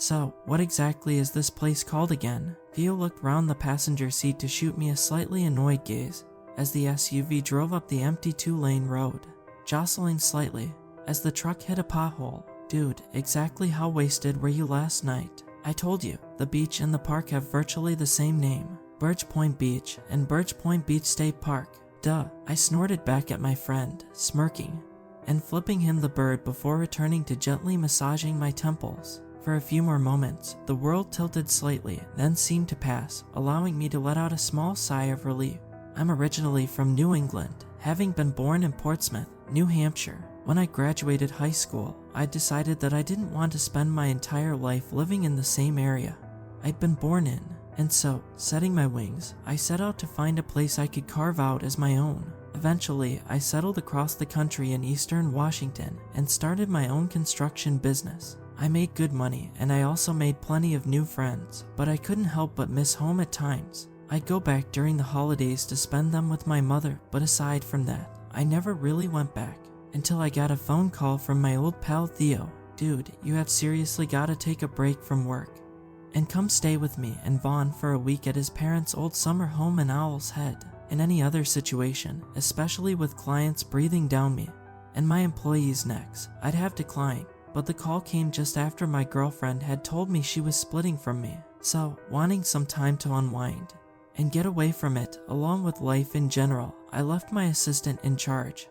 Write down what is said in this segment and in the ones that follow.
So, what exactly is this place called again? Theo looked round the passenger seat to shoot me a slightly annoyed gaze as the SUV drove up the empty 2-lane road, jostling slightly as the truck hit a pothole. Dude, exactly how wasted were you last night? I told you, the beach and the park have virtually the same name. Birch Point Beach and Birch Point Beach State Park. Duh, I snorted back at my friend, smirking and flipping him the bird before returning to gently massaging my temples. For a few more moments, the world tilted slightly, then seemed to pass, allowing me to let out a small sigh of relief. I'm originally from New England, having been born in Portsmouth, New Hampshire. When I graduated high school, I decided that I didn't want to spend my entire life living in the same area I'd been born in, and so, setting my wings, I set out to find a place I could carve out as my own. Eventually, I settled across the country in eastern Washington and started my own construction business. I made good money, and I also made plenty of new friends, but I couldn't help but miss home at times. I'd go back during the holidays to spend them with my mother, but aside from that, I never really went back. Until I got a phone call from my old pal Theo. Dude, you have seriously gotta take a break from work and come stay with me and Vaughn for a week at his parents' old summer home in Owl's Head. In any other situation, especially with clients breathing down me and my employees' necks, I'd have declined, but the call came just after my girlfriend had told me she was splitting from me. So, wanting some time to unwind and get away from it, along with life in general, I left my assistant in charge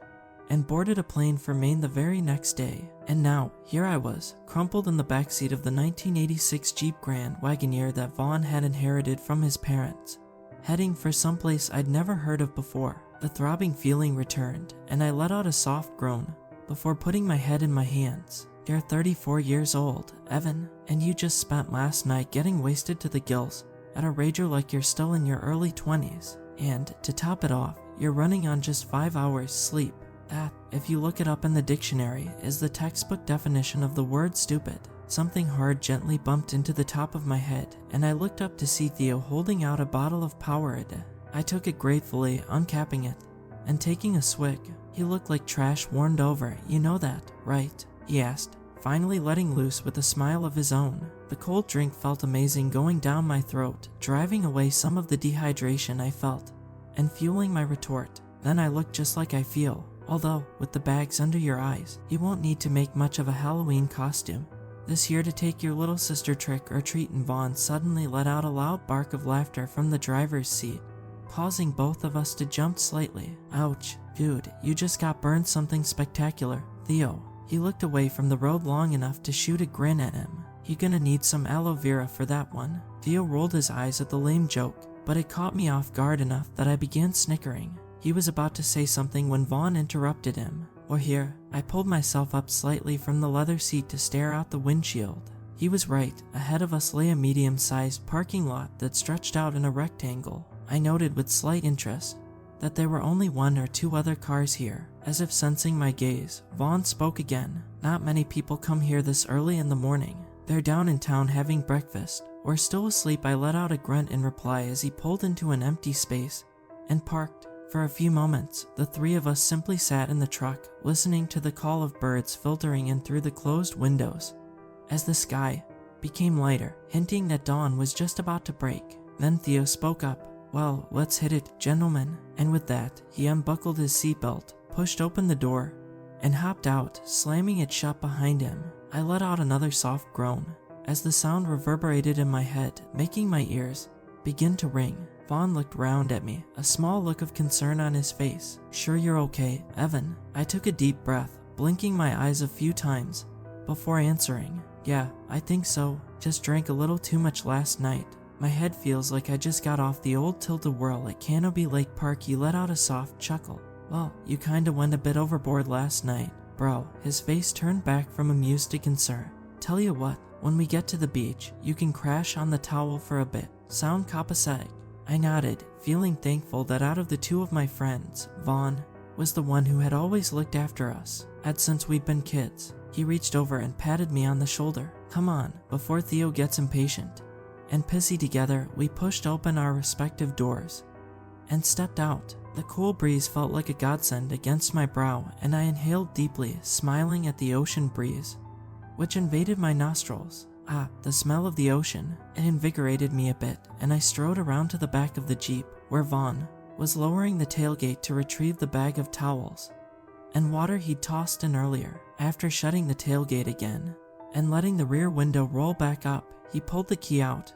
and boarded a plane for Maine the very next day. And now, here I was, crumpled in the backseat of the 1986 Jeep Grand Wagoneer that Vaughn had inherited from his parents, heading for someplace I'd never heard of before. The throbbing feeling returned, and I let out a soft groan before putting my head in my hands. You're 34 years old, Evan, and you just spent last night getting wasted to the gills at a rager like you're still in your early 20s. And, to top it off, you're running on just 5 hours sleep. That, if you look it up in the dictionary, is the textbook definition of the word stupid. Something hard gently bumped into the top of my head, and I looked up to see Theo holding out a bottle of Powerade. I took it gratefully, uncapping it, and taking a swig. He looked like trash warmed over, you know that, right? He asked, finally letting loose with a smile of his own. The cold drink felt amazing going down my throat, driving away some of the dehydration I felt, and fueling my retort. Then I look just like I feel. Although, with the bags under your eyes, you won't need to make much of a Halloween costume this year to take your little sister trick or treat. And Vaughn suddenly let out a loud bark of laughter from the driver's seat, causing both of us to jump slightly. Ouch, dude, you just got burned something spectacular. Theo. He looked away from the road long enough to shoot a grin at him. You gonna need some aloe vera for that one. Theo rolled his eyes at the lame joke, but it caught me off guard enough that I began snickering. He was about to say something when Vaughn interrupted him. Or here, I pulled myself up slightly from the leather seat to stare out the windshield. He was right. Ahead of us lay a medium-sized parking lot that stretched out in a rectangle. I noted with slight interest that there were only 1 or 2 other cars here. As if sensing my gaze, Vaughn spoke again. Not many people come here this early in the morning. They're down in town having breakfast, or still asleep. I let out a grunt in reply as he pulled into an empty space and parked. For a few moments, the three of us simply sat in the truck, listening to the call of birds filtering in through the closed windows as the sky became lighter, hinting that dawn was just about to break. Then Theo spoke up. Well, let's hit it, gentlemen. And with that, he unbuckled his seatbelt, pushed open the door, and hopped out, slamming it shut behind him. I let out another soft groan as the sound reverberated in my head, making my ears begin to ring. Vaughn looked round at me, a small look of concern on his face. Sure you're okay, Evan? I took a deep breath, blinking my eyes a few times before answering. Yeah, I think so. Just drank a little too much last night. My head feels like I just got off the old tilt-a-whirl at Canopy Lake Park. He let out a soft chuckle. Well, you kinda went a bit overboard last night, bro. His face turned back from amused to concern. Tell you what, when we get to the beach, you can crash on the towel for a bit. Sound copacetic? I nodded, feeling thankful that out of the 2 of my friends, Vaughn was the one who had always looked after us, since we'd been kids. He reached over and patted me on the shoulder. Come on, before Theo gets impatient and pissy. Together, we pushed open our respective doors and stepped out. The cool breeze felt like a godsend against my brow, and I inhaled deeply, smiling at the ocean breeze, which invaded my nostrils. The smell of the ocean. It invigorated me a bit, and I strode around to the back of the Jeep, where Vaughn was lowering the tailgate to retrieve the bag of towels and water he'd tossed in earlier. After shutting the tailgate again and letting the rear window roll back up, he pulled the key out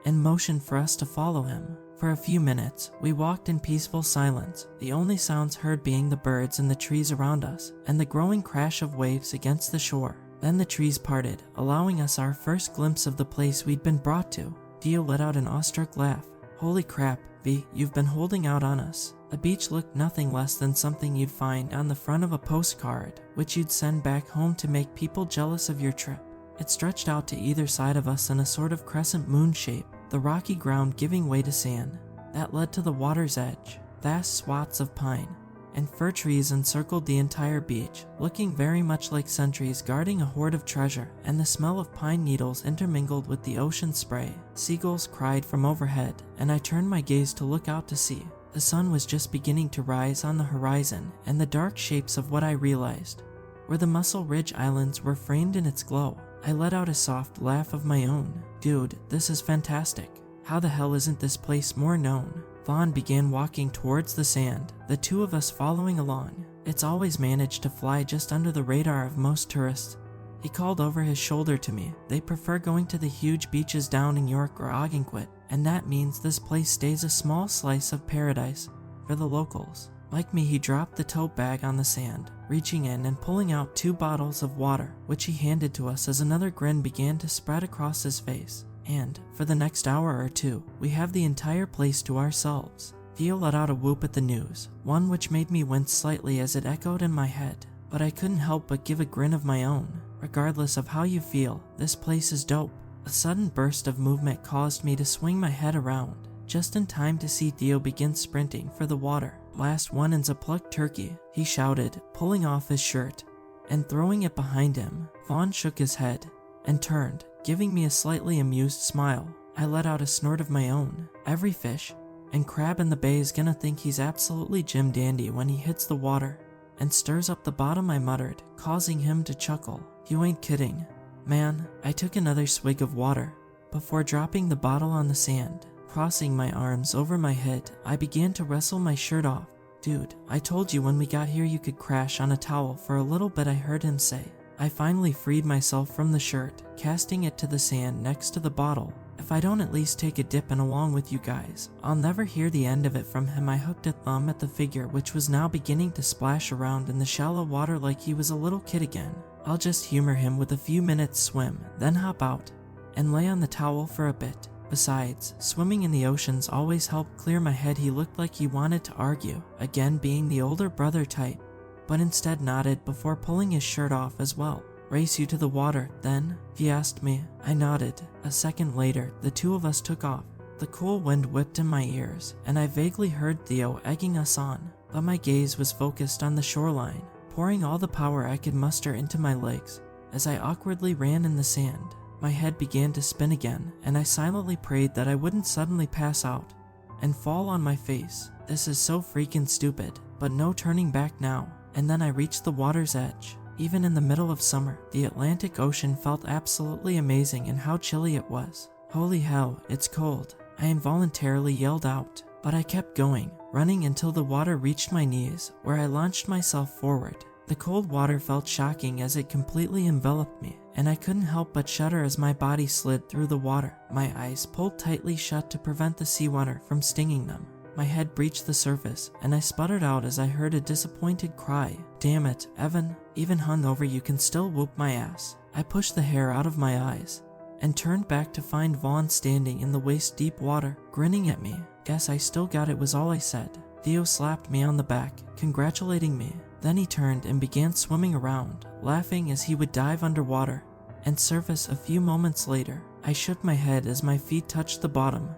and motioned for us to follow him. For a few minutes, we walked in peaceful silence, the only sounds heard being the birds in the trees around us and the growing crash of waves against the shore. Then the trees parted, allowing us our first glimpse of the place we'd been brought to. Theo let out an awestruck laugh. Holy crap, V, you've been holding out on us. The beach looked nothing less than something you'd find on the front of a postcard, which you'd send back home to make people jealous of your trip. It stretched out to either side of us in a sort of crescent moon shape, the rocky ground giving way to sand that led to the water's edge. Vast swaths of pine and fir trees encircled the entire beach, looking very much like sentries guarding a hoard of treasure, and the smell of pine needles intermingled with the ocean spray. Seagulls cried from overhead, and I turned my gaze to look out to sea. The sun was just beginning to rise on the horizon, and the dark shapes of what I realized where the Muscle Ridge Islands were framed in its glow. I let out a soft laugh of my own. Dude, this is fantastic. How the hell isn't this place more known? Vaughn began walking towards the sand, the two of us following along. It's always managed to fly just under the radar of most tourists. He called over his shoulder to me. They prefer going to the huge beaches down in York or Ogunquit, and that means this place stays a small slice of paradise for the locals. Like me, he dropped the tote bag on the sand, reaching in and pulling out 2 bottles of water, which he handed to us as another grin began to spread across his face. And, for the next hour or two, we have the entire place to ourselves. Theo let out a whoop at the news, one which made me wince slightly as it echoed in my head, but I couldn't help but give a grin of my own. Regardless of how you feel, this place is dope. A sudden burst of movement caused me to swing my head around, just in time to see Theo begin sprinting for the water. Last one is a plucked turkey, he shouted, pulling off his shirt and throwing it behind him. Vaughn shook his head and turned, giving me a slightly amused smile. I let out a snort of my own. Every fish and crab in the bay is gonna think he's absolutely Jim Dandy when he hits the water and stirs up the bottom, I muttered, causing him to chuckle. You ain't kidding. Man, I took another swig of water before dropping the bottle on the sand. Crossing my arms over my head, I began to wrestle my shirt off. Dude, I told you when we got here you could crash on a towel for a little bit, I heard him say. I finally freed myself from the shirt, casting it to the sand next to the bottle. If I don't at least take a dip in along with you guys, I'll never hear the end of it from him. I hooked a thumb at the figure which was now beginning to splash around in the shallow water like he was a little kid again. I'll just humor him with a few minutes swim, then hop out and lay on the towel for a bit. Besides, swimming in the oceans always helped clear my head. He looked like he wanted to argue, again being the older brother type, but instead nodded before pulling his shirt off as well. Race you to the water, then? He asked me. I nodded. A second later, the two of us took off. The cool wind whipped in my ears, and I vaguely heard Theo egging us on, but my gaze was focused on the shoreline, pouring all the power I could muster into my legs as I awkwardly ran in the sand. My head began to spin again, and I silently prayed that I wouldn't suddenly pass out and fall on my face. This is so freaking stupid, but no turning back now. And then I reached the water's edge. Even in the middle of summer, the Atlantic Ocean felt absolutely amazing in how chilly it was. Holy hell, it's cold. I involuntarily yelled out, but I kept going, running until the water reached my knees, where I launched myself forward. The cold water felt shocking as it completely enveloped me, and I couldn't help but shudder as my body slid through the water, my eyes pulled tightly shut to prevent the seawater from stinging them. My head breached the surface, and I sputtered out as I heard a disappointed cry. Damn it, Evan, even hungover you can still whoop my ass. I pushed the hair out of my eyes and turned back to find Vaughn standing in the waist-deep water, grinning at me. Guess I still got it was all I said. Theo slapped me on the back, congratulating me. Then he turned and began swimming around, laughing as he would dive underwater and surface a few moments later. I shook my head as my feet touched the bottom,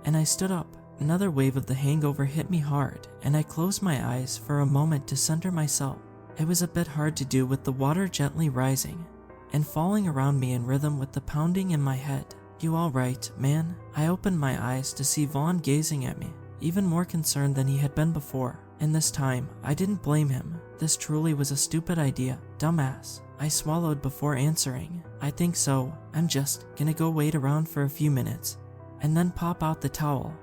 and I stood up. Another wave of the hangover hit me hard, and I closed my eyes for a moment to center myself. It was a bit hard to do with the water gently rising and falling around me in rhythm with the pounding in my head. You alright, man? I opened my eyes to see Vaughn gazing at me, even more concerned than he had been before. And this time, I didn't blame him. This truly was a stupid idea. Dumbass. I swallowed before answering. I think so. I'm just gonna go wait around for a few minutes and then pop out the towel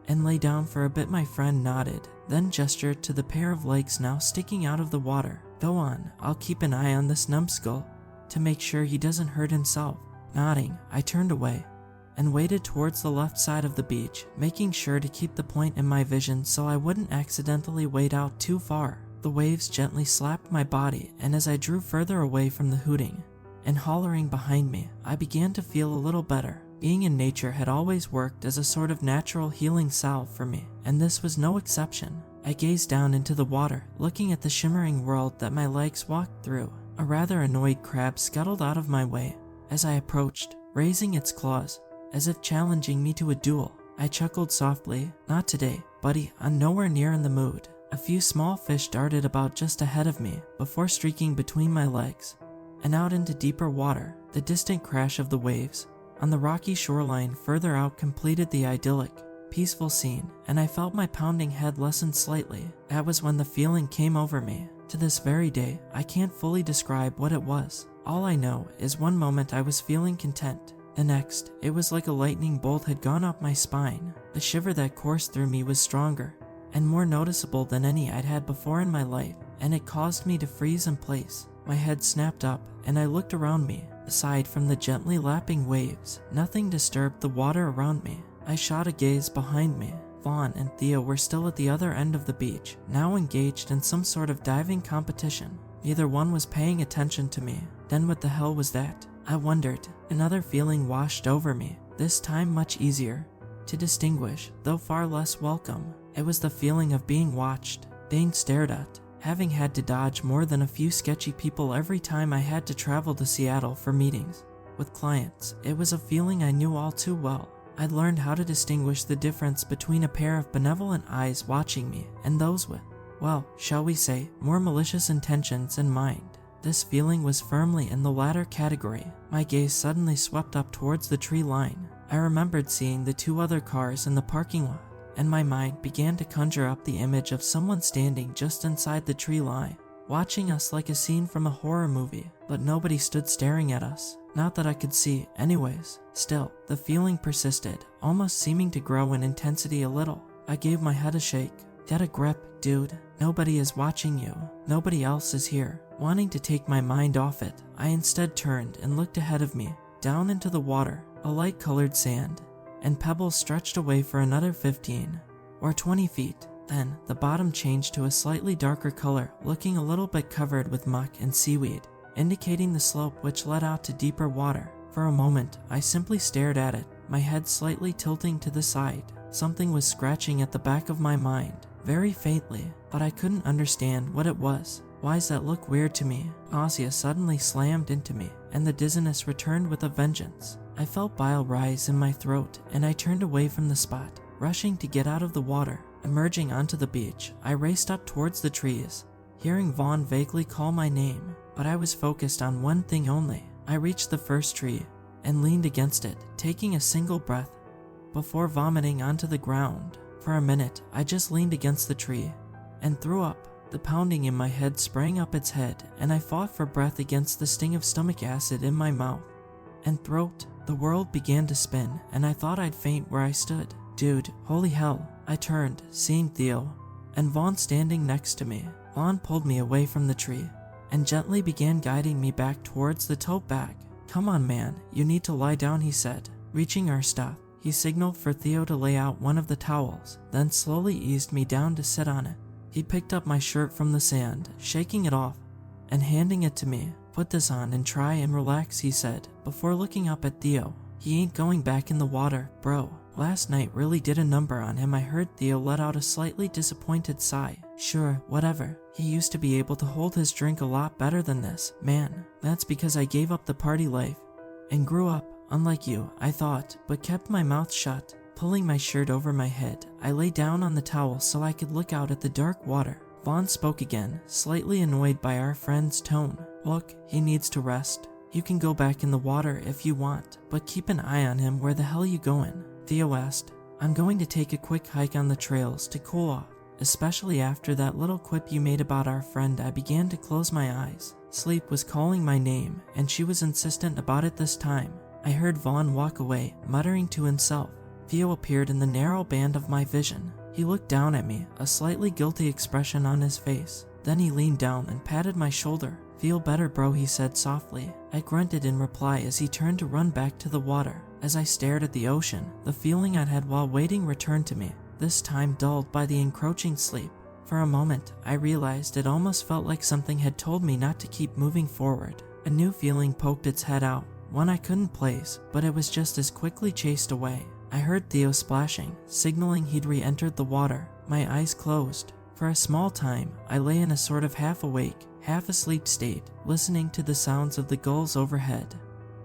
and lay down for a bit. My friend nodded, then gestured to the pair of legs now sticking out of the water. Go on, I'll keep an eye on this numbskull to make sure he doesn't hurt himself. Nodding, I turned away and waded towards the left side of the beach, making sure to keep the point in my vision so I wouldn't accidentally wade out too far. The waves gently slapped my body, and as I drew further away from the hooting and hollering behind me, I began to feel a little better. Being in nature had always worked as a sort of natural healing salve for me, and this was no exception. I gazed down into the water, looking at the shimmering world that my legs walked through. A rather annoyed crab scuttled out of my way as I approached, raising its claws as if challenging me to a duel. I chuckled softly. Not today, buddy, I'm nowhere near in the mood. A few small fish darted about just ahead of me before streaking between my legs and out into deeper water. The distant crash of the waves on the rocky shoreline further out completed the idyllic, peaceful scene, and I felt my pounding head lessen slightly. That was when the feeling came over me. To this very day, I can't fully describe what it was. All I know is one moment I was feeling content. The next, it was like a lightning bolt had gone up my spine. The shiver that coursed through me was stronger and more noticeable than any I'd had before in my life, and it caused me to freeze in place. My head snapped up, and I looked around me. Aside from the gently lapping waves, nothing disturbed the water around me. I shot a gaze behind me. Vaughn and Theo were still at the other end of the beach, now engaged in some sort of diving competition. Neither one was paying attention to me. Then what the hell was that? I wondered. Another feeling washed over me, this time much easier to distinguish, though far less welcome. It was the feeling of being watched, being stared at. Having had to dodge more than a few sketchy people every time I had to travel to Seattle for meetings with clients, it was a feeling I knew all too well. I'd learned how to distinguish the difference between a pair of benevolent eyes watching me and those with, well, shall we say, more malicious intentions in mind. This feeling was firmly in the latter category. My gaze suddenly swept up towards the tree line. I remembered seeing the two other cars in the parking lot, and my mind began to conjure up the image of someone standing just inside the tree line, watching us like a scene from a horror movie, but nobody stood staring at us. Not that I could see, anyways. Still, the feeling persisted, almost seeming to grow in intensity a little. I gave my head a shake. Get a grip, dude. Nobody is watching you. Nobody else is here. Wanting to take my mind off it, I instead turned and looked ahead of me, down into the water. A light-colored sand and pebbles stretched away for another 15 or 20 feet. Then, the bottom changed to a slightly darker color, looking a little bit covered with muck and seaweed, indicating the slope which led out to deeper water. For a moment, I simply stared at it, my head slightly tilting to the side. Something was scratching at the back of my mind, very faintly, but I couldn't understand what it was. Why's that look weird to me? Nausea suddenly slammed into me, and the dizziness returned with a vengeance. I felt bile rise in my throat, and I turned away from the spot, rushing to get out of the water. Emerging onto the beach, I raced up towards the trees, hearing Vaughn vaguely call my name, but I was focused on one thing only. I reached the first tree and leaned against it, taking a single breath before vomiting onto the ground. For a minute, I just leaned against the tree and threw up. The pounding in my head sprang up its head, and I fought for breath against the sting of stomach acid in my mouth and throat. The world began to spin, and I thought I'd faint where I stood. Dude, holy hell. I turned, seeing Theo and Vaughn standing next to me. Vaughn pulled me away from the tree and gently began guiding me back towards the tote bag. Come on, man, you need to lie down, he said. Reaching our stuff, he signaled for Theo to lay out one of the towels, then slowly eased me down to sit on it. He picked up my shirt from the sand, shaking it off and handing it to me. Put this on and try and relax, he said, before looking up at Theo. He ain't going back in the water, bro. Last night really did a number on him. I heard Theo let out a slightly disappointed sigh. Sure, whatever. He used to be able to hold his drink a lot better than this. Man, that's because I gave up the party life and grew up, unlike you, I thought, but kept my mouth shut. Pulling my shirt over my head, I lay down on the towel so I could look out at the dark water. Vaughn spoke again, slightly annoyed by our friend's tone. Look, he needs to rest. You can go back in the water if you want, but keep an eye on him. Where the hell you going? Theo asked. I'm going to take a quick hike on the trails to cool off. especially after that little quip you made about our friend. I began to close my eyes. Sleep was calling my name, and she was insistent about it this time. I heard Vaughn walk away, muttering to himself. Theo appeared in the narrow band of my vision. He looked down at me, a slightly guilty expression on his face. Then he leaned down and patted my shoulder. "Feel better, bro," he said softly. I grunted in reply as he turned to run back to the water. As I stared at the ocean, the feeling I'd had while waiting returned to me, this time dulled by the encroaching sleep. For a moment, I realized it almost felt like something had told me not to keep moving forward. A new feeling poked its head out, one I couldn't place, but it was just as quickly chased away. I heard Theo splashing, signaling he'd re-entered the water. My eyes closed. For a small time, I lay in a sort of half-awake, half-asleep state, listening to the sounds of the gulls overhead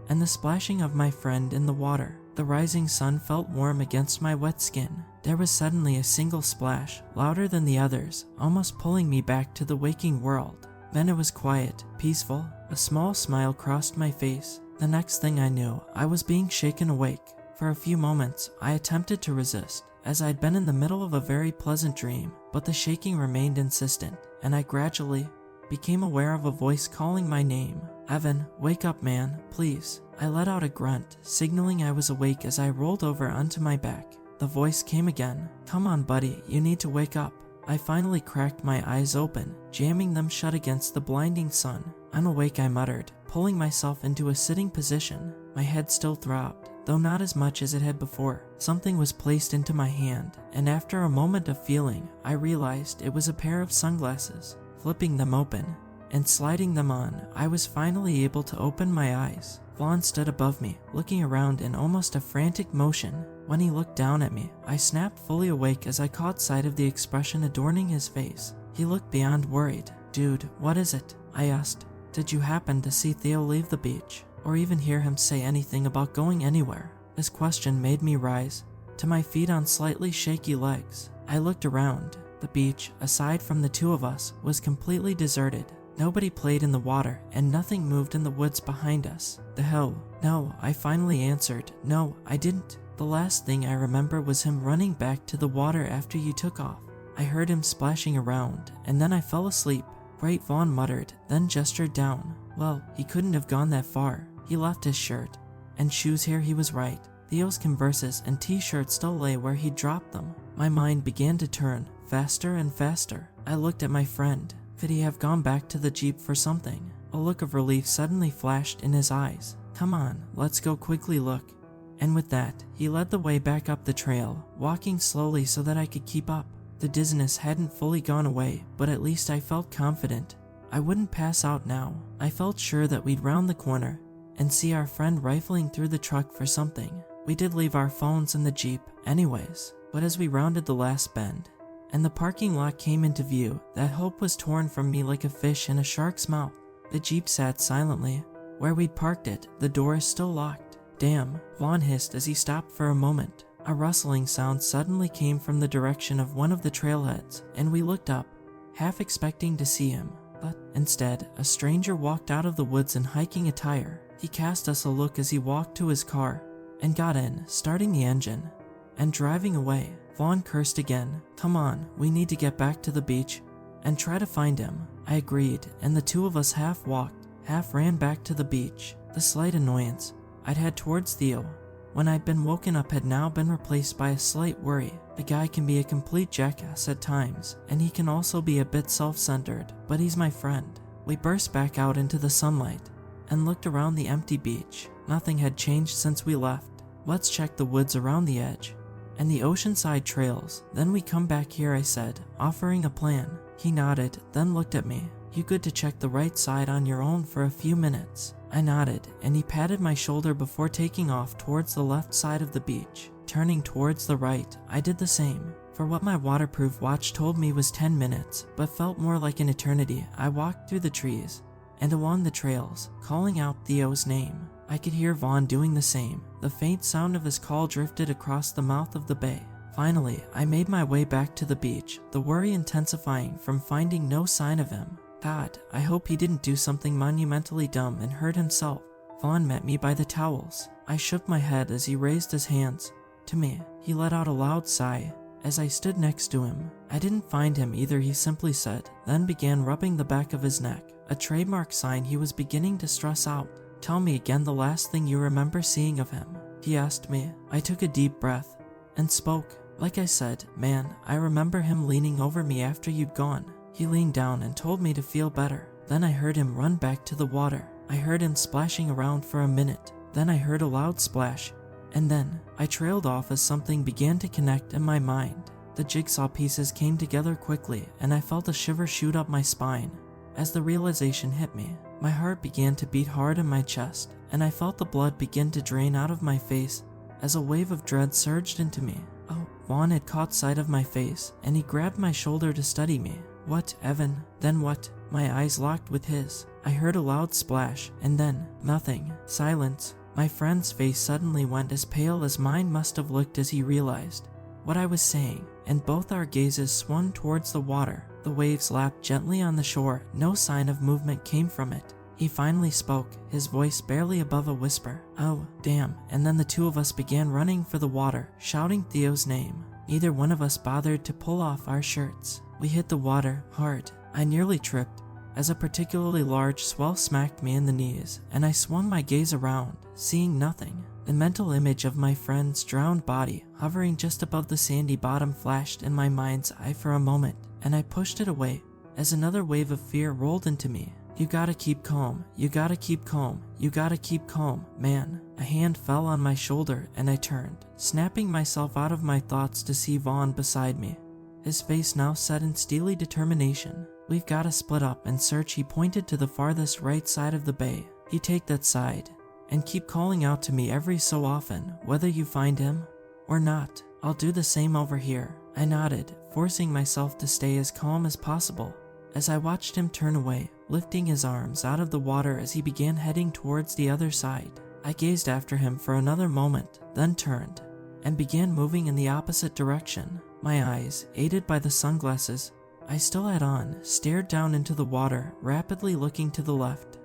and the splashing of my friend in the water. The rising sun felt warm against my wet skin. There was suddenly a single splash, louder than the others, almost pulling me back to the waking world. Then it was quiet, peaceful. A small smile crossed my face. The next thing I knew, I was being shaken awake. For a few moments, I attempted to resist, as I'd been in the middle of a very pleasant dream, but the shaking remained insistent, and I gradually became aware of a voice calling my name. "Evan, wake up, man, please." I let out a grunt, signaling I was awake as I rolled over onto my back. The voice came again. "Come on, buddy, you need to wake up." I finally cracked my eyes open, jamming them shut against the blinding sun. "I'm awake," I muttered, pulling myself into a sitting position. My head still throbbed, though not as much as it had before. Something was placed into my hand, and after a moment of feeling, I realized it was a pair of sunglasses. Flipping them open and sliding them on, I was finally able to open my eyes. Vaughn stood above me, looking around in almost a frantic motion. When he looked down at me, I snapped fully awake as I caught sight of the expression adorning his face. He looked beyond worried. "Dude, what is it?" I asked. "Did you happen to see Theo leave the beach, or even hear him say anything about going anywhere?" This question made me rise to my feet on slightly shaky legs. I looked around. The beach, aside from the two of us, was completely deserted. Nobody played in the water, and nothing moved in the woods behind us. The hell? No, I finally answered. "No, I didn't. The last thing I remember was him running back to the water after you took off. I heard him splashing around, and then I fell asleep." "Great," Vaughn muttered, then gestured down. "Well, he couldn't have gone that far. He left his shirt and shoes here." He was right. Theo's Converses and t-shirt still lay where he dropped them. My mind began to turn faster and faster. I looked at my friend. Could he have gone back to the Jeep for something? A look of relief suddenly flashed in his eyes. "Come on, let's go quickly look." And with that, he led the way back up the trail, walking slowly so that I could keep up. The dizziness hadn't fully gone away, but at least I felt confident I wouldn't pass out now. I felt sure that we'd round the corner and see our friend rifling through the truck for something. We did leave our phones in the Jeep anyways, but as we rounded the last bend and the parking lot came into view, that hope was torn from me like a fish in a shark's mouth. The Jeep sat silently where we'd parked it. The door is still locked. "Damn," Vaughn hissed as he stopped for a moment. A rustling sound suddenly came from the direction of one of the trailheads, and we looked up, half expecting to see him. But instead, a stranger walked out of the woods in hiking attire. He cast us a look as he walked to his car and got in, starting the engine and driving away. Vaughn cursed again. "Come on, we need to get back to the beach and try to find him." I agreed, and the two of us half walked, half ran back to the beach. The slight annoyance I'd had towards Theo when I'd been woken up had now been replaced by a slight worry. The guy can be a complete jackass at times, and he can also be a bit self-centered, but he's my friend. We burst back out into the sunlight and looked around the empty beach. Nothing had changed since we left. "Let's check the woods around the edge and the oceanside trails, then we come back here," I said, offering a plan. He nodded, then looked at me. "You good to check the right side on your own for a few minutes?" I nodded, and he patted my shoulder before taking off towards the left side of the beach. Turning towards the right, I did the same. For what my waterproof watch told me was 10 minutes, but felt more like an eternity, I walked through the trees and along the trails, calling out Theo's name. I could hear Vaughn doing the same. The faint sound of his call drifted across the mouth of the bay. Finally, I made my way back to the beach, the worry intensifying from finding no sign of him. God, I hope he didn't do something monumentally dumb and hurt himself. Vaughn met me by the towels. I shook my head as he raised his hands to me. He let out a loud sigh as I stood next to him. I didn't find him either, he simply said, then began rubbing the back of his neck, a trademark sign he was beginning to stress out. Tell me again the last thing you remember seeing of him, he asked me. I took a deep breath and spoke. Like I said, man, I remember him leaning over me after you'd gone. He leaned down and told me to feel better. Then I heard him run back to the water. I heard him splashing around for a minute. Then I heard a loud splash. And then I trailed off as something began to connect in my mind. The jigsaw pieces came together quickly and I felt a shiver shoot up my spine. As the realization hit me, my heart began to beat hard in my chest and I felt the blood begin to drain out of my face as a wave of dread surged into me. Oh, Vaughn had caught sight of my face and he grabbed my shoulder to steady me. What, Evan? Then what? My eyes locked with his. I heard a loud splash and then nothing. Silence. My friend's face suddenly went as pale as mine must have looked as he realized what I was saying, and both our gazes swung towards the water. The waves lapped gently on the shore. No sign of movement came from it. He finally spoke, his voice barely above a whisper. Oh, damn. And then the two of us began running for the water, shouting Theo's name. Neither one of us bothered to pull off our shirts. We hit the water hard. I nearly tripped as a particularly large swell smacked me in the knees, and I swung my gaze around, seeing nothing. The mental image of my friend's drowned body hovering just above the sandy bottom flashed in my mind's eye for a moment, and I pushed it away as another wave of fear rolled into me. You gotta keep calm, you gotta keep calm, you gotta keep calm, man. A hand fell on my shoulder and I turned, snapping myself out of my thoughts to see Vaughn beside me, his face now set in steely determination. We've gotta split up and search. He pointed to the farthest right side of the bay. You take that side and keep calling out to me every so often, whether you find him or not. I'll do the same over here. I nodded, forcing myself to stay as calm as possible as I watched him turn away, lifting his arms out of the water as he began heading towards the other side. I gazed after him for another moment, then turned and began moving in the opposite direction. My eyes, aided by the sunglasses I still had on, stared down into the water, rapidly looking to the left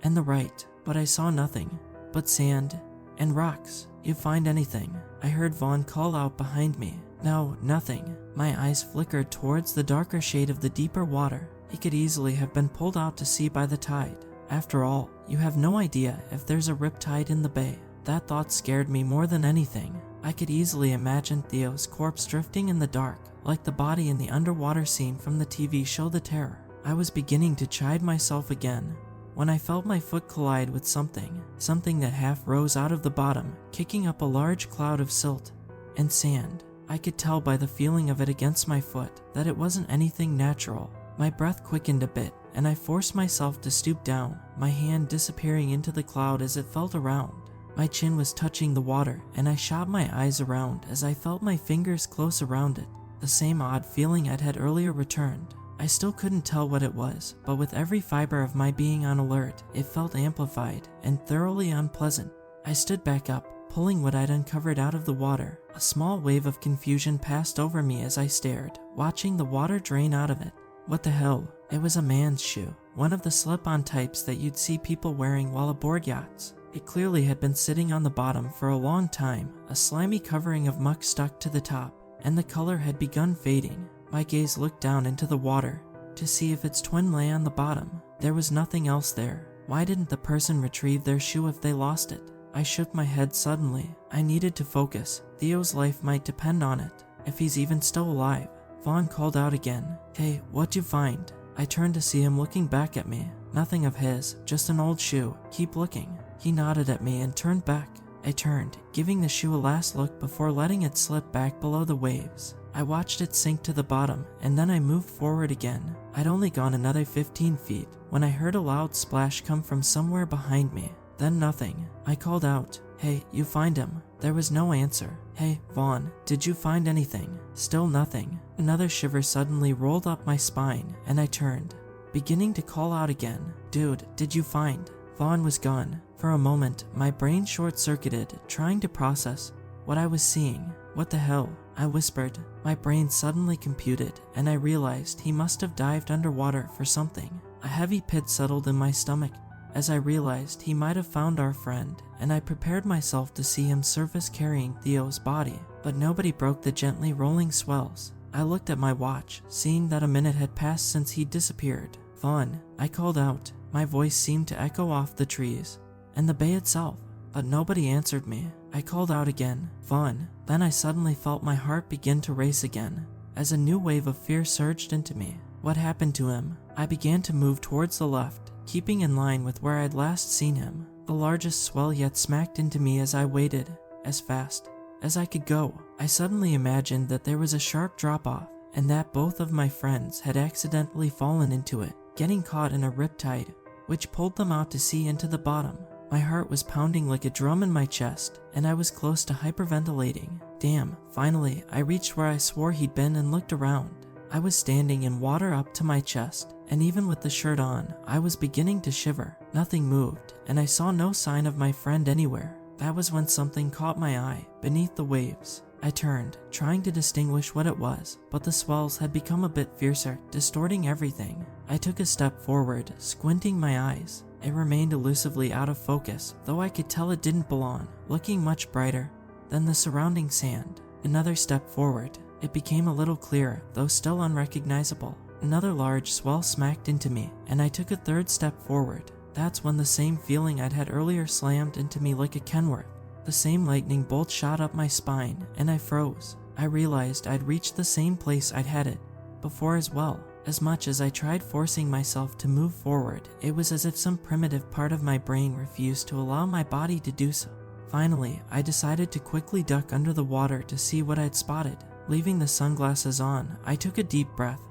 and the right, but I saw nothing but sand and rocks. You find anything? I heard Vaughn call out behind me. No, nothing. My eyes flickered towards the darker shade of the deeper water. He could easily have been pulled out to sea by the tide. After all, you have no idea if there's a riptide in the bay. That thought scared me more than anything. I could easily imagine Theo's corpse drifting in the dark, like the body in the underwater scene from the TV show The Terror. I was beginning to chide myself again when I felt my foot collide with something that half rose out of the bottom, kicking up a large cloud of silt and sand. I could tell by the feeling of it against my foot that it wasn't anything natural. My breath quickened a bit, and I forced myself to stoop down, my hand disappearing into the cloud as it felt around. My chin was touching the water, and I shot my eyes around as I felt my fingers close around it. The same odd feeling I'd had earlier returned. I still couldn't tell what it was, but with every fiber of my being on alert, it felt amplified and thoroughly unpleasant. I stood back up, pulling what I'd uncovered out of the water. A small wave of confusion passed over me as I stared, watching the water drain out of it. What the hell? It was a man's shoe, one of the slip-on types that you'd see people wearing while aboard yachts. It clearly had been sitting on the bottom for a long time, a slimy covering of muck stuck to the top, and the color had begun fading. My gaze looked down into the water to see if its twin lay on the bottom. There was nothing else there. Why didn't the person retrieve their shoe if they lost it? I shook my head suddenly. I needed to focus. Theo's life might depend on it, if he's even still alive. Vaughn called out again. Hey, what'd you find? I turned to see him looking back at me. Nothing of his, just an old shoe. Keep looking. He nodded at me and turned back. I turned, giving the shoe a last look before letting it slip back below the waves. I watched it sink to the bottom, and then I moved forward again. I'd only gone another 15 feet when I heard a loud splash come from somewhere behind me. Then nothing. I called out, Hey, you find him? There was no answer. Hey, Vaughn, did you find anything? Still nothing. Another shiver suddenly rolled up my spine, and I turned, beginning to call out again. Dude, did you find? Vaughn was gone. For a moment, my brain short-circuited, trying to process what I was seeing. What the hell? I whispered. My brain suddenly computed, and I realized he must have dived underwater for something. A heavy pit settled in my stomach as I realized he might have found our friend, and I prepared myself to see him surface carrying Theo's body, but nobody broke the gently rolling swells. I looked at my watch, seeing that a minute had passed since he disappeared. "Vaughn," I called out. My voice seemed to echo off the trees and the bay itself, but nobody answered me. I called out again, "Vaughn." Then I suddenly felt my heart begin to race again, as a new wave of fear surged into me. What happened to him? I began to move towards the left, keeping in line with where I'd last seen him. The largest swell yet smacked into me as I waited, as fast as I could go. I suddenly imagined that there was a sharp drop-off, and that both of my friends had accidentally fallen into it, getting caught in a riptide, which pulled them out to sea into the bottom. My heart was pounding like a drum in my chest, and I was close to hyperventilating. Damn, finally, I reached where I swore he'd been and looked around. I was standing in water up to my chest, and even with the shirt on, I was beginning to shiver. Nothing moved, and I saw no sign of my friend anywhere. That was when something caught my eye, beneath the waves. I turned, trying to distinguish what it was, but the swells had become a bit fiercer, distorting everything. I took a step forward, squinting my eyes. It remained elusively out of focus, though I could tell it didn't belong, looking much brighter than the surrounding sand. Another step forward. It became a little clearer, though still unrecognizable. Another large swell smacked into me, and I took a third step forward. That's when the same feeling I'd had earlier slammed into me like a Kenworth. The same lightning bolt shot up my spine, and I froze. I realized I'd reached the same place I'd headed before as well. As much as I tried forcing myself to move forward, it was as if some primitive part of my brain refused to allow my body to do so. Finally, I decided to quickly duck under the water to see what I'd spotted. Leaving the sunglasses on, I took a deep breath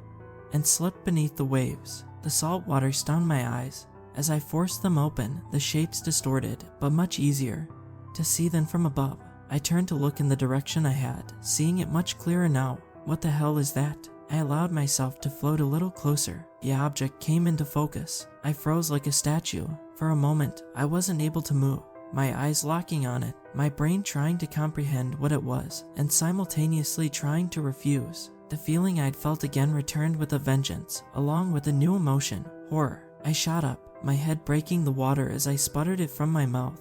and slipped beneath the waves. The salt water stung my eyes. As I forced them open, the shapes distorted, but much easier to see than from above. I turned to look in the direction I had, seeing it much clearer now. What the hell is that? I allowed myself to float a little closer. The object came into focus. I froze like a statue. For a moment, I wasn't able to move, my eyes locking on it, my brain trying to comprehend what it was, and simultaneously trying to refuse. The feeling I'd felt again returned with a vengeance, along with a new emotion, horror. I shot up, my head breaking the water as I sputtered it from my mouth,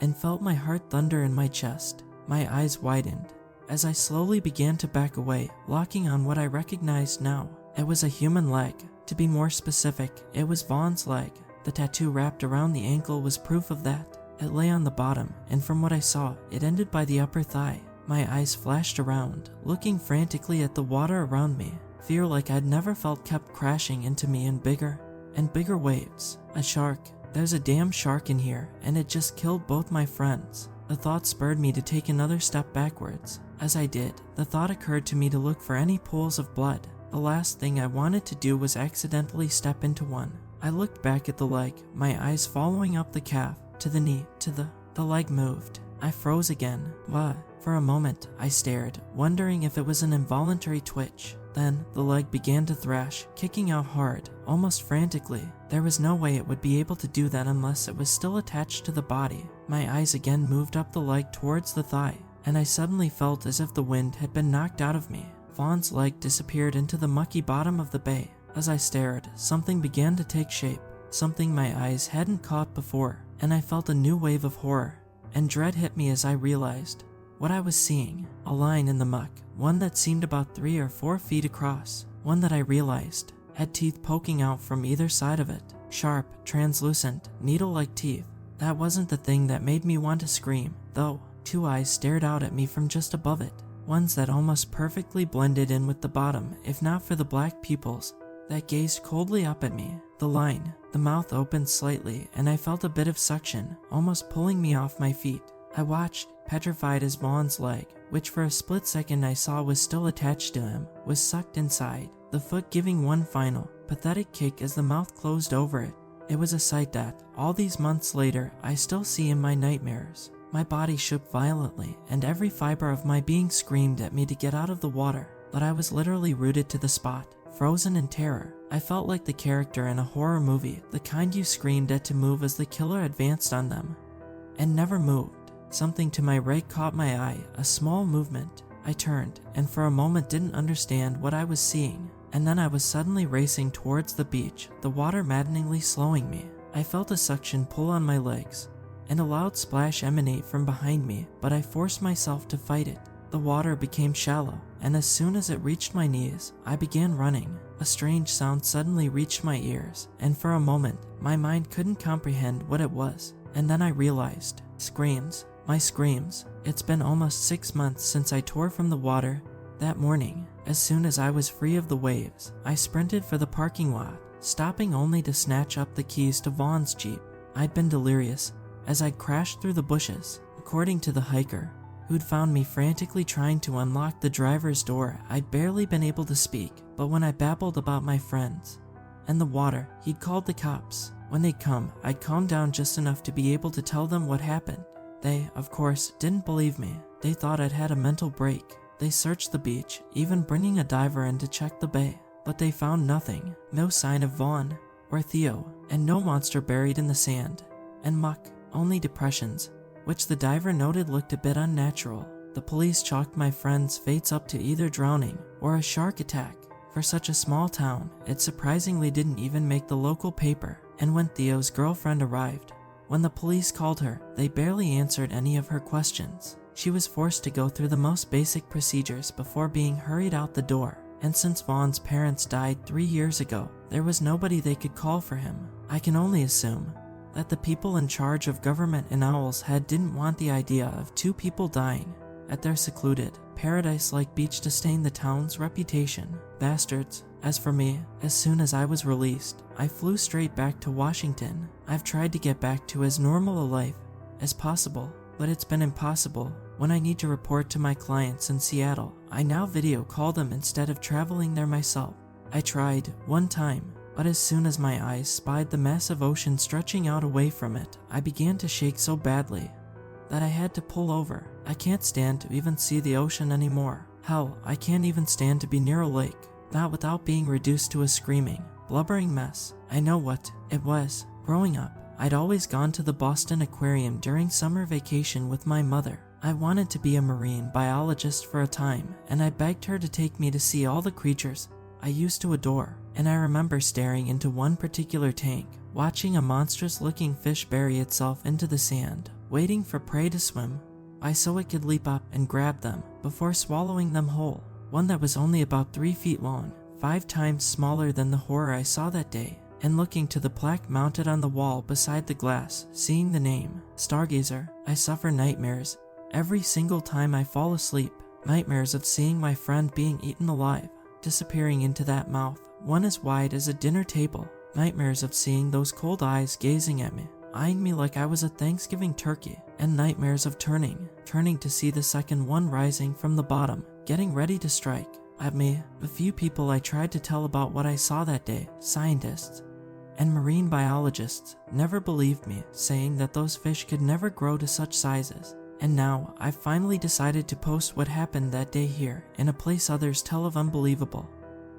and felt my heart thunder in my chest. My eyes widened as I slowly began to back away, locking on what I recognized now. It was a human leg. To be more specific, it was Vaughn's leg. The tattoo wrapped around the ankle was proof of that. It lay on the bottom, and from what I saw, it ended by the upper thigh. My eyes flashed around, looking frantically at the water around me. Fear like I'd never felt kept crashing into me in bigger and bigger waves. A shark. There's a damn shark in here, and it just killed both my friends. The thought spurred me to take another step backwards. As I did, the thought occurred to me to look for any pools of blood. The last thing I wanted to do was accidentally step into one. I looked back at the leg, my eyes following up the calf, to the knee, to the leg moved. I froze again. What? For a moment, I stared, wondering if it was an involuntary twitch. Then, the leg began to thrash, kicking out hard, almost frantically. There was no way it would be able to do that unless it was still attached to the body. My eyes again moved up the leg towards the thigh, and I suddenly felt as if the wind had been knocked out of me. Vaughn's leg disappeared into the mucky bottom of the bay. As I stared, something began to take shape, something my eyes hadn't caught before, and I felt a new wave of horror and dread hit me as I realized what I was seeing. A line in the muck, one that seemed about 3 or 4 feet across, one that I realized had teeth poking out from either side of it, sharp, translucent, needle-like teeth. That wasn't the thing that made me want to scream, though. 2 eyes stared out at me from just above it, ones that almost perfectly blended in with the bottom, if not for the black pupils that gazed coldly up at me. The mouth opened slightly, and I felt a bit of suction, almost pulling me off my feet. I watched, petrified, as Vaughn's leg, which for a split second I saw was still attached to him, was sucked inside, the foot giving one final, pathetic kick as the mouth closed over it. It was a sight that, all these months later, I still see in my nightmares. My body shook violently, and every fiber of my being screamed at me to get out of the water, but I was literally rooted to the spot, frozen in terror. I felt like the character in a horror movie, the kind you screamed at to move as the killer advanced on them, and never moved. Something to my right caught my eye, a small movement. I turned, and for a moment didn't understand what I was seeing, and then I was suddenly racing towards the beach, the water maddeningly slowing me. I felt a suction pull on my legs, and a loud splash emanate from behind me, but I forced myself to fight it. The water became shallow, and as soon as it reached my knees, I began running. A strange sound suddenly reached my ears, and for a moment, my mind couldn't comprehend what it was. And then I realized. Screams. My screams. It's been almost 6 months since I tore from the water. That morning, as soon as I was free of the waves, I sprinted for the parking lot, stopping only to snatch up the keys to Vaughn's Jeep. I'd been delirious, as I'd crashed through the bushes. According to the hiker, who'd found me frantically trying to unlock the driver's door, I'd barely been able to speak, but when I babbled about my friends and the water, he'd called the cops. When they'd come, I'd calm down just enough to be able to tell them what happened. They, of course, didn't believe me. They thought I'd had a mental break. They searched the beach, even bringing a diver in to check the bay, but they found nothing. No sign of Vaughn or Theo, and no monster buried in the sand and muck, only depressions, which the diver noted looked a bit unnatural. The police chalked my friends' fates up to either drowning or a shark attack. For such a small town, it surprisingly didn't even make the local paper. And when Theo's girlfriend arrived, when the police called her, they barely answered any of her questions. She was forced to go through the most basic procedures before being hurried out the door. And since Vaughn's parents died 3 years ago, there was nobody they could call for him. I can only assume that the people in charge of government in Owl's Head didn't want the idea of 2 people dying at their secluded, paradise-like beach to stain the town's reputation. Bastards. As for me, as soon as I was released, I flew straight back to Washington. I've tried to get back to as normal a life as possible, but it's been impossible. When I need to report to my clients in Seattle, I now video call them instead of traveling there myself. I tried one time, but as soon as my eyes spied the massive ocean stretching out away from it, I began to shake so badly that I had to pull over. I can't stand to even see the ocean anymore. Hell, I can't even stand to be near a lake, not without being reduced to a screaming, blubbering mess. I know what it was. Growing up, I'd always gone to the Boston Aquarium during summer vacation with my mother. I wanted to be a marine biologist for a time, and I begged her to take me to see all the creatures I used to adore. And I remember staring into one particular tank, watching a monstrous-looking fish bury itself into the sand, waiting for prey to swim by so it could leap up and grab them before swallowing them whole. One that was only about 3 feet long, 5 times smaller than the horror I saw that day. And looking to the plaque mounted on the wall beside the glass, seeing the name, Stargazer, I suffer nightmares every single time I fall asleep. Nightmares of seeing my friend being eaten alive, disappearing into that mouth, one as wide as a dinner table. Nightmares of seeing those cold eyes gazing at me, eyeing me like I was a Thanksgiving turkey. And nightmares of turning to see the second one rising from the bottom, getting ready to strike at me. The few people I tried to tell about what I saw that day, scientists and marine biologists, never believed me, saying that those fish could never grow to such sizes. And now, I've finally decided to post what happened that day here, in a place others tell of unbelievable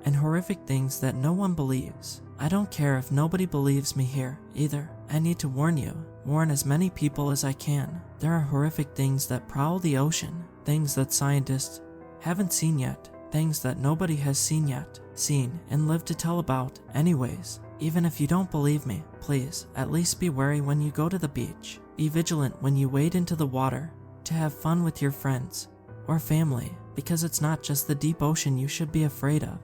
and horrific things that no one believes. I don't care if nobody believes me here, either. I need to warn you, warn as many people as I can. There are horrific things that prowl the ocean, things that scientists haven't seen yet, things that nobody has seen yet, seen and lived to tell about anyways. Even if you don't believe me, please, at least be wary when you go to the beach. Be vigilant when you wade into the water to have fun with your friends or family, because it's not just the deep ocean you should be afraid of.